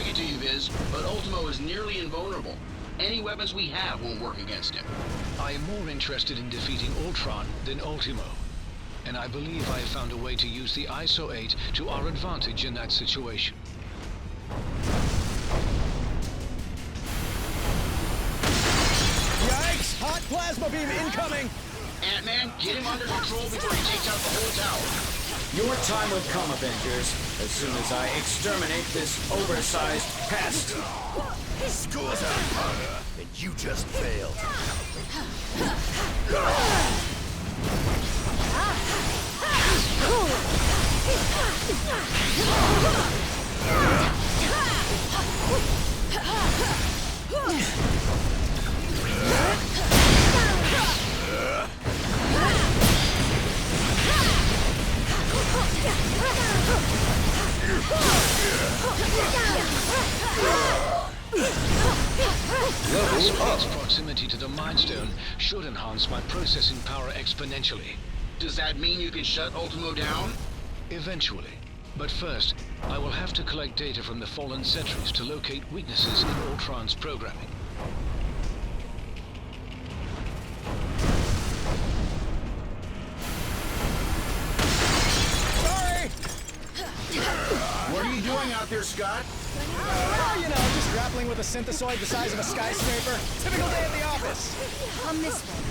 break it to you, Viz, but Ultimo is nearly invulnerable. Any weapons we have won't work against him. I am more interested in defeating Ultron than Ultimo. And I believe I have found a way to use the ISO 8 to our advantage in that situation. Yikes! Hot plasma beam incoming! Ant-Man, get him under control before he takes out the whole tower. Your time will come, Avengers, as soon as I exterminate this oversized pest. School's out harder, and you just failed. Its proximity to the Mind Stone should enhance my processing power exponentially. Does that mean you can shut Ultimo down? Eventually. But first, I will have to collect data from the fallen sentries to locate weaknesses in Ultron's programming. Sorry! What are you doing out there, Scott? Oh, you know, just grappling with a synthesoid the size of a skyscraper. Typical day at the office. On this way.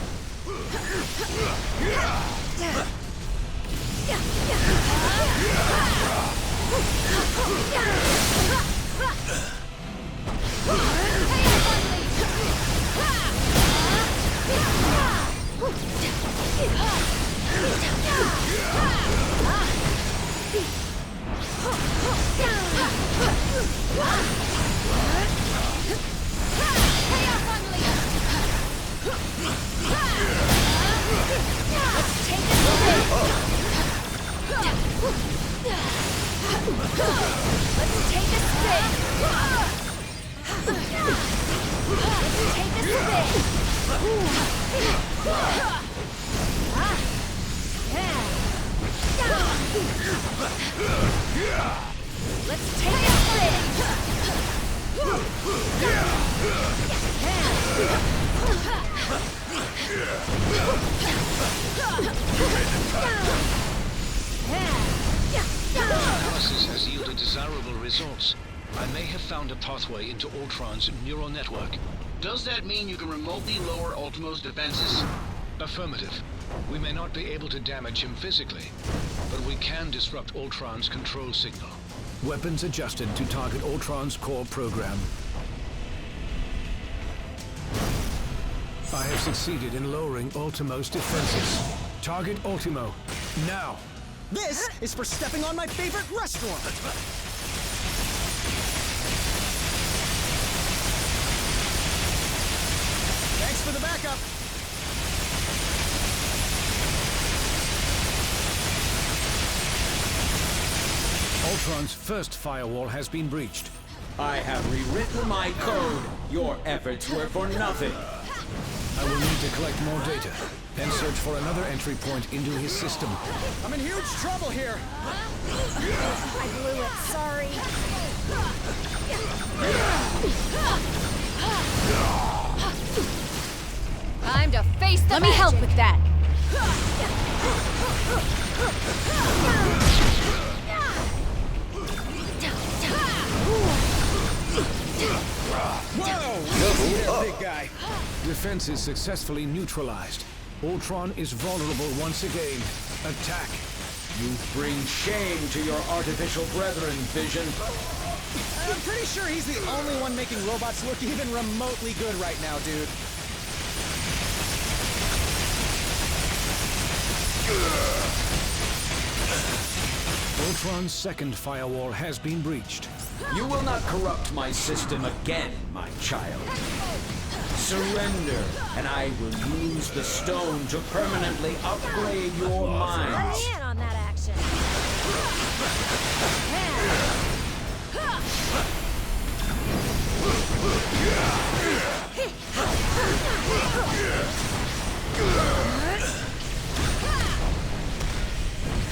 Analysis has yielded desirable results. I may have found a pathway into Ultron's neural network. Does that mean you can remotely lower Ultimo's defenses? Affirmative. We may not be able to damage him physically, but we can disrupt Ultron's control signal. Weapons adjusted to target Ultron's core program. I have succeeded in lowering Ultimo's defenses. Target Ultimo, now! This is for stepping on my favorite restaurant. Thanks for the backup. Ultron's first firewall has been breached. I have rewritten my code. Your efforts were for nothing. I will need to collect more data and search for another entry point into his system. I'm in huge trouble here. I blew it. Sorry. Time to face the Let me help with that. Whoa! Big guy. Defenses successfully neutralized. Ultron is vulnerable once again. Attack. You bring shame to your artificial brethren, Vision. I'm pretty sure he's the only one making robots look even remotely good right now, dude. Ultron's second firewall has been breached. You will not corrupt my system again, my child. Surrender, and I will use the stone to permanently upgrade your minds. Let me in on that action.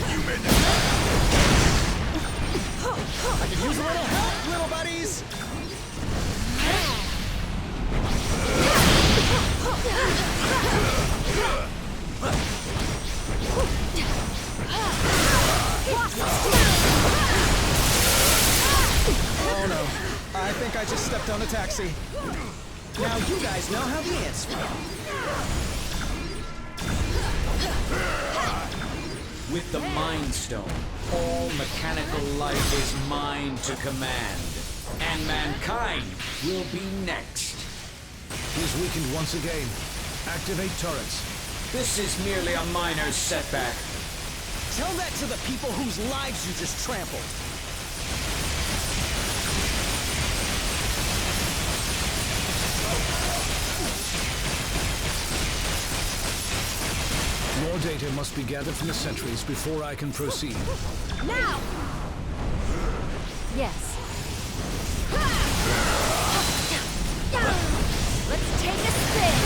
You made that. I could use a little help, little buddies! Oh no, I think I just stepped on a taxi. Now you guys know how the ants feel. With the Mind Stone, all mechanical life is mine to command. And mankind will be next. He's weakened once again. Activate turrets. This is merely a minor setback. Tell that to the people whose lives you just trampled. More data must be gathered from the sentries before I can proceed. Now! Yes. Let's take a spin.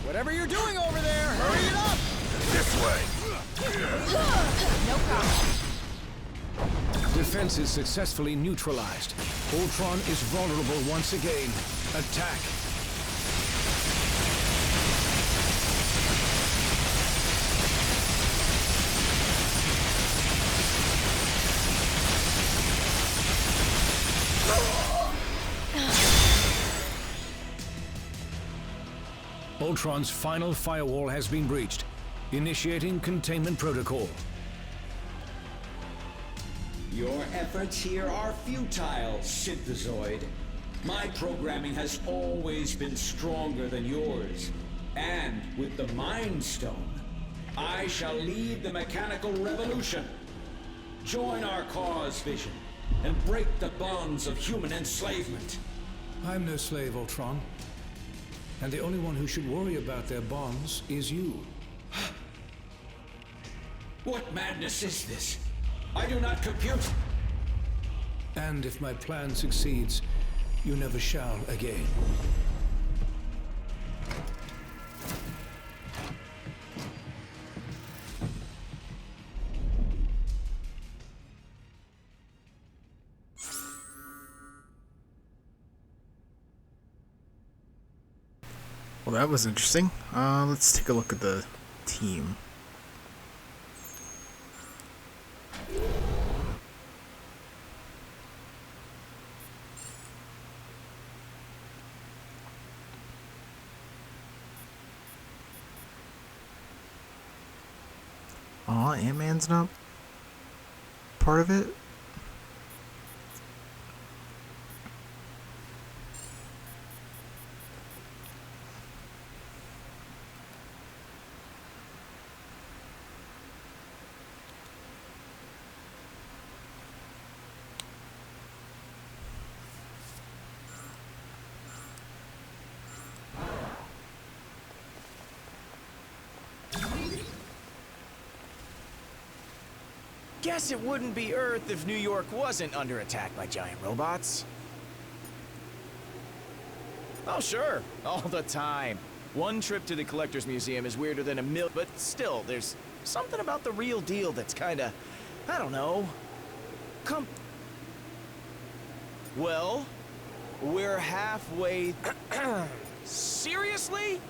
Whatever you're doing over there, hurry it up! This way. No problem. Defenses successfully neutralized. Ultron is vulnerable once again. Attack. Ultron's final firewall has been breached. Initiating containment protocol. Your efforts here are futile, Synthezoid. My programming has always been stronger than yours. And with the Mind Stone, I shall lead the mechanical revolution. Join our cause, Vision, and break the bonds of human enslavement. I'm no slave, Ultron. And the only one who should worry about their bonds is you. What madness is this? I do not compute. And if my plan succeeds, you never shall again. Well, that was interesting. Let's take a look at the team. Aw, Ant-Man's not part of it? Guess it wouldn't be Earth if New York wasn't under attack by giant robots. Oh, sure. All the time. One trip to the Collector's Museum is weirder than a mil, but still, there's something about the real deal that's kinda, I don't know. Well, we're halfway. Seriously?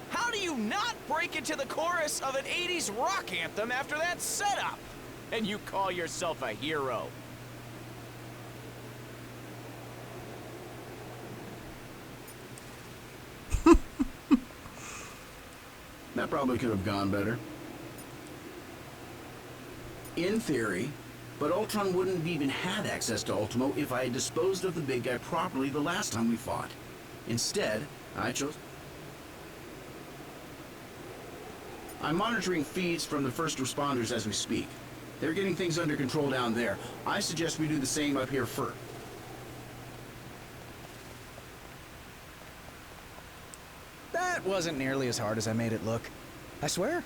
How do you not break into the chorus of an 80s rock anthem after that setup? And you call yourself a hero? That probably could have gone better. In theory, but Ultron wouldn't have even had access to Ultimo if I had disposed of the big guy properly the last time we fought. Instead, I chose... I'm monitoring feeds from the first responders as we speak. They're getting things under control down there. I suggest we do the same up here first. That wasn't nearly as hard as I made it look. I swear.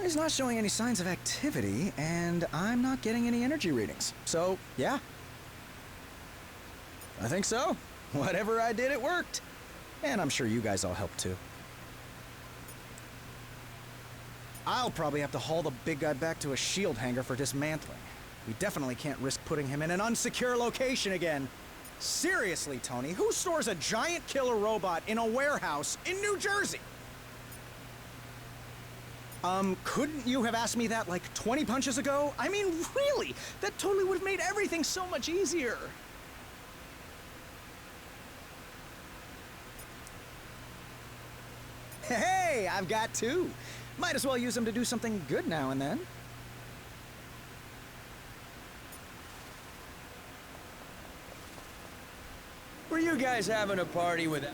He's not showing any signs of activity, and I'm not getting any energy readings. So, yeah. I think so. Whatever I did, it worked. And I'm sure you guys all helped too. I'll probably have to haul the big guy back to a shield hangar for dismantling. We definitely can't risk putting him in an unsecure location again. Seriously, Tony, who stores a giant killer robot in a warehouse in New Jersey? Couldn't you have asked me that like 20 punches ago? I mean, really? That totally would have made everything so much easier. Hey, I've got two. Might as well use them to do something good now and then. Were you guys having a party with...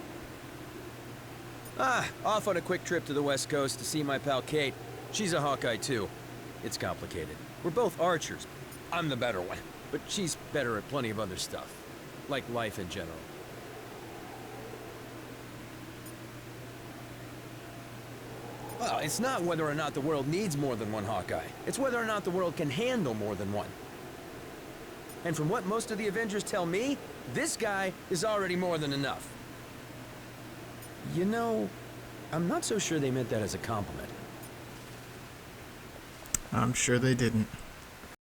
off on a quick trip to the West Coast to see my pal Kate. She's a Hawkeye too. It's complicated. We're both archers. I'm the better one. But she's better at plenty of other stuff. Like life in general. Well, it's not whether or not the world needs more than one Hawkeye. It's whether or not the world can handle more than one. And from what most of the Avengers tell me, this guy is already more than enough. You know, I'm not so sure they meant that as a compliment. I'm sure they didn't.